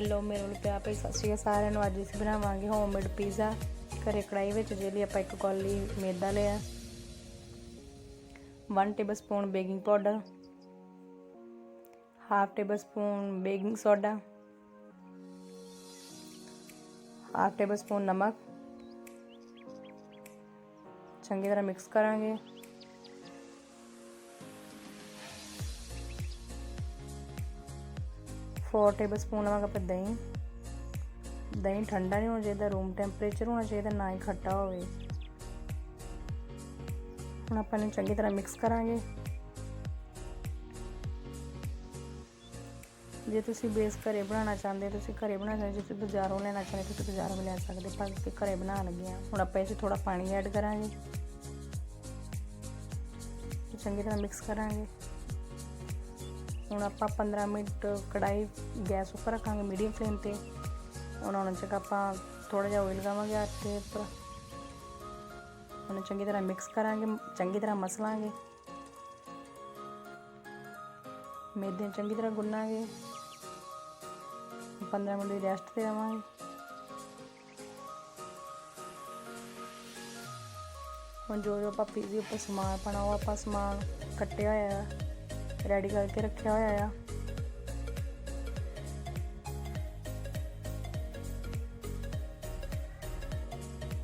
Hello ਮੇਰੇ ਵੱਲੋਂ ਪਿਆਰ ਭਰੀ ਸਤਿ ਸ਼੍ਰੀ ਅਕਾਲ ਸਾਰਿਆਂ ਨੂੰ। ਅੱਜ ਅਸੀਂ ਬਣਾਵਾਂਗੇ ਹੋਮਮੇਡ ਪੀਜ਼ਾ ਘਰੇ ਕੜਾਈ ਵਿੱਚ। ਜਿਹਦੇ ਲਈ ਆਪਾਂ 1 ਕੌਲੀ ਮੈਦਾ ਲਿਆ, 1 tablespoon baking powder, 1/2 tablespoon baking soda, 1/2 tablespoon ਨਮਕ। ਚੰਗੀ ਤਰ੍ਹਾਂ ਮਿਕਸ ਕਰਾਂਗੇ। फोर टेबलस्पून लवांगे दही। दही ठंडा नहीं होना चाहिए, रूम टैंपरेचर होना चाहिए, ना ही खट्टा हो। हुण आपां इहनूं चंगी तरह मिक्स करांगे। जे तुसीं बेस घरे बनाना चाहते तुसीं घरे बना सकदे, जे तुसीं बाजारों लेना चाहते तुसीं बाजारों भी लै सकदे, पर असीं घरे बना लगे हां। हुण आपां इस थोड़ा पानी ऐड करांगे, चंगी तरह मिक्स करांगे। हुण आपां 15 मिनट कढ़ाई गैस उपर रखांगे मीडियम फ्लेम ते। उन्होंने तक आपां थोड़ा जिहा ऑयल लगावांगे आटे उपर। उन्हें चंगी तरह मिक्स करांगे, चंगी तरह मसलांगे, मैदे चंगी तरह गुन्नांगे। 15 मिनट की रेस्ट ते देवांगे। हुण जो आपां पीज़े उपर समान पाना वो आपां समान कट्टिया होया रेडी करके रखा होया।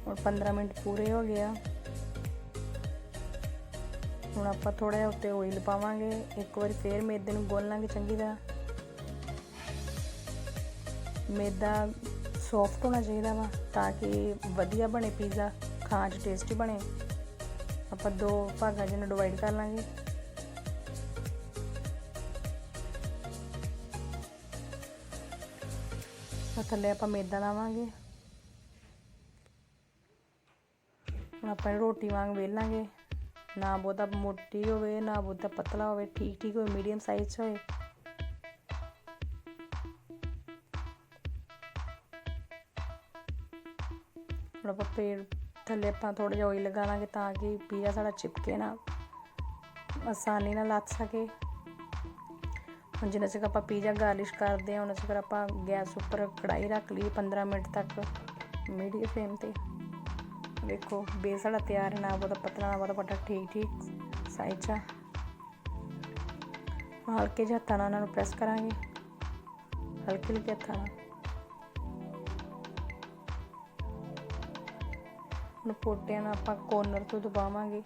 और 15 मिनट पूरे हो गया। हुण आपां थोड़ा जिहा उत्ते ऑयल पावांगे। एक बार फिर मैदे नूं गुन लांगे चंगी तरह। मैदा सॉफ्ट होना चाहिए वा ताकि वधिया बने पीज़ा, खाण च टेस्टी बने। आपां 2 भागां च डिवाइड कर लांगे। थल्ले आपां मैदा लावांगे। हुण आपां रोटी वांग वेलांगे, ना बहुता मोटी होवे ना बहुता पतला होवे, ठीक ठीक होवे, मीडियम साइज होए। हुण आपां थल्ले आपां थोड़ा जिहा ऑयल लगा लांगे ताकि पीज़ा साढ़ा चिपके ना, आसानी नाल लथ सके। हुण जिन्ना चिर आपां पीज़ा गार्निश करदे हां उन्ना चिर आपां गैस उपर कढ़ाई रख ली 15 मिनट तक मीडियम फ्लेम ते। देखो बेस साढ़ा तैयार है, ना बहुता पतला ना बहुता मोटा, ठीक ठीक साइज चा। हल्के ਜਿਹੇ हत्थां नाल इन्हां नूं प्रैस करांगे, हल्के हल्के हत्थां नाल। हुण पोटिਆਂ ਨਾਲ ਆਪਾਂ ਕੋਰਨਰ ਤੋਂ ਦਬਾਵਾਂਗੇ।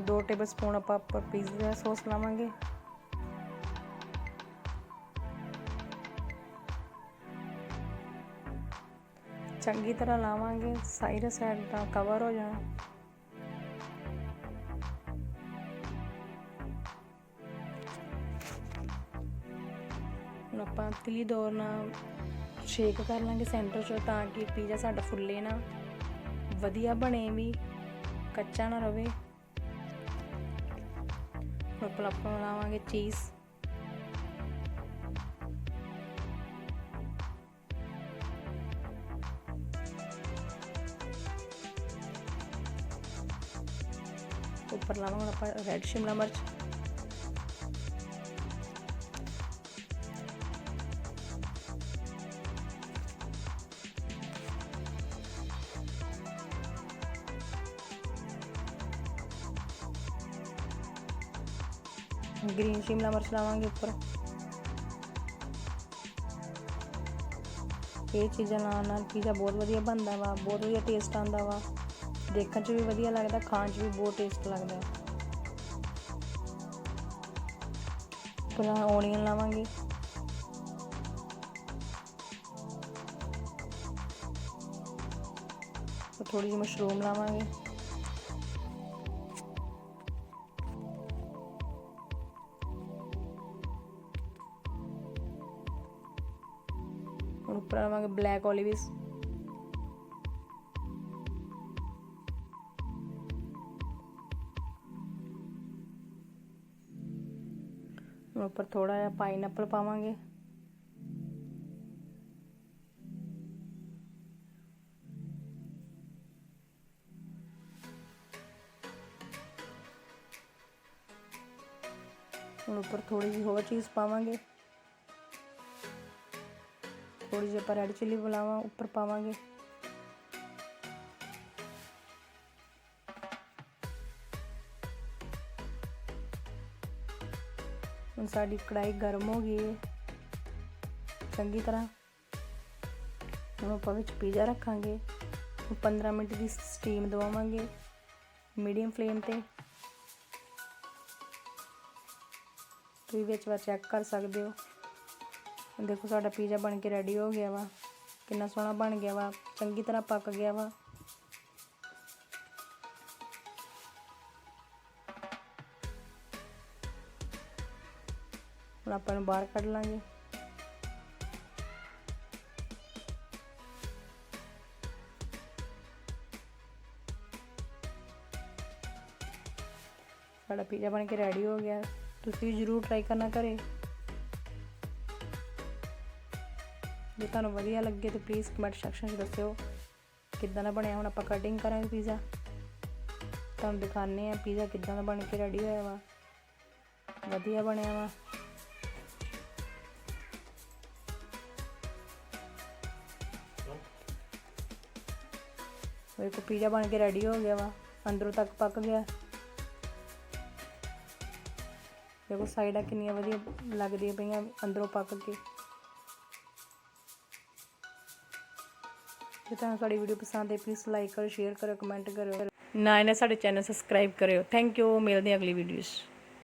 दो टेबलस्पून ਆਪਾਂ ਪੀਜ਼ਾ ਸੌਸ ਲਾਵਾਂਗੇ। ਚੰਗੀ ਤਰ੍ਹਾਂ ਲਾਵਾਂਗੇ, ਸਾਈਡ ਦਾ ਕਵਰ ਹੋ ਜਾਣਾ। ਹੁਣ ਆਪਾਂ ਤਲੀ ਦੌਰ ਨਾਲ ਸ਼ੇਕ ਕਰ ਲਾਂਗੇ ਸੈਂਟਰ 'ਚੋਂ ਤਾਂ ਕਿ ਪੀਜ਼ਾ ਸਾਡਾ ਫੁੱਲੇ ਨਾ, ਵਧੀਆ ਬਣੇ ਵੀ, ਕੱਚਾ ਨਾ ਰਵੇ। ਉੱਪਰ ਆਪਾਂ ਲਾਵਾਂਗੇ ਚੀਜ਼। ਉੱਪਰ ਲਾਵਾਂਗੇ ਆਪਾਂ ਰੈੱਡ ਸ਼ਿਮਲਾ ਮਿਰਚ। ग्रीन शिमला मिर्च लावांगे उपर। ये चीज़ां लाउण नाल पीज़ा बहुत वधिया बनदा वा, बहुत वधिया टेस्ट आंदा वा, देखण च भी वधिया लगदा, खाण च भी बहुत टेस्ट लगदा। फिर ओनियन लावांगे, थोड़ी जी मशरूम लावांगे। उपर लावांगे ब्लैक ऑलिव्स। ऊपर थोड़ा जिहा पाइनएप्पल पावांगे। ਹੁਣ ਉੱਪਰ ਥੋੜੀ ਜਿਹੀ ਹੋਰ ਚੀਜ਼ ਪਾਵਾਂਗੇ, ਥੋੜੀ ਜਿਹੀ ਆਪਾਂ ਰੈਡ ਚਿੱਲੀ ਬੁਲਾਵਾ ਉੱਪਰ ਪਾਵਾਂਗੇ। ਹੁਣ ਸਾਡੀ ਕੜਾਈ ਗਰਮ ਹੋ ਗਈ ਹੈ ਚੰਗੀ ਤਰ੍ਹਾਂ। ਹੁਣ ਆਪਾਂ ਵਿੱਚ ਪੀਜ਼ਾ ਰੱਖਾਂਗੇ। 15 ਮਿੰਟ ਦੀ ਸਟੀਮ ਦਵਾਵਾਂਗੇ ਮੀਡੀਅਮ ਫਲੇਮ ਤੇ। ਤੁਸੀਂ ਵਿੱਚ ਚੈੱਕ ਕਰ ਸਕਦੇ ਹੋ। ਦੇਖੋ ਸਾਡਾ ਪੀਜ਼ਾ ਬਣ ਕੇ ਰੈਡੀ ਹੋ ਗਿਆ ਵਾ, ਕਿੰਨਾ ਸੋਹਣਾ ਬਣ ਗਿਆ ਵਾ, ਚੰਗੀ ਤਰ੍ਹਾਂ ਪੱਕ ਗਿਆ ਵਾ। ਹੁਣ ਆਪਾਂ ਨੂੰ ਬਾਹਰ ਕੱਢ ਲਾਂਗੇ। ਸਾਡਾ ਪੀਜ਼ਾ ਬਣ ਕੇ ਰੈਡੀ ਹੋ ਗਿਆ। ਤੁਸੀਂ ਜ਼ਰੂਰ ਟਰਾਈ ਕਰਨਾ ਘਰੇ। ਜੇ ਤੁਹਾਨੂੰ ਵਧੀਆ ਲੱਗੇ ਤਾਂ ਪਲੀਜ਼ ਕਮੈਂਟ ਸੈਕਸ਼ਨ 'ਚ ਦੱਸਿਓ ਕਿੱਦਾਂ ਦਾ ਬਣਿਆ। ਹੁਣ ਆਪਾਂ ਕਟਿੰਗ ਕਰਾਂਗੇ ਪੀਜ਼ਾ, ਤੁਹਾਨੂੰ ਦਿਖਾਉਂਦੇ ਆ ਪੀਜ਼ਾ ਕਿੱਦਾਂ ਦਾ ਬਣ ਕੇ ਰੈਡੀ ਹੋਇਆ ਵਾ। ਵਧੀਆ ਬਣਿਆ ਵਾ। ਦੇਖੋ ਪੀਜ਼ਾ ਬਣ ਕੇ ਰੈਡੀ ਹੋ ਗਿਆ ਵਾ, ਅੰਦਰੋਂ ਤੱਕ ਪੱਕ ਗਿਆ। ਦੇਖੋ ਸਾਈਡਾਂ ਕਿੰਨੀਆਂ ਵਧੀਆ ਲੱਗਦੀਆਂ ਪਈਆਂ ਅੰਦਰੋਂ ਪੱਕ ਕੇ। ਜੇ ਤੁਹਾਨੂੰ ਸਾਡੀ ਵੀਡੀਓ ਪਸੰਦ ਆਈ ਪਲੀਜ਼ ਲਾਈਕ ਕਰੋ, ਸ਼ੇਅਰ ਕਰੋ, ਕਮੈਂਟ ਕਰਿਓ। ਨਾ ਇਹਨੇ ਸਾਡੇ ਚੈਨਲ ਸਬਸਕ੍ਰਾਈਬ ਕਰਿਓ। Thank you. ਮਿਲਦੇ ਹਾਂ ਅਗਲੀ ਵੀਡੀਓਜ਼।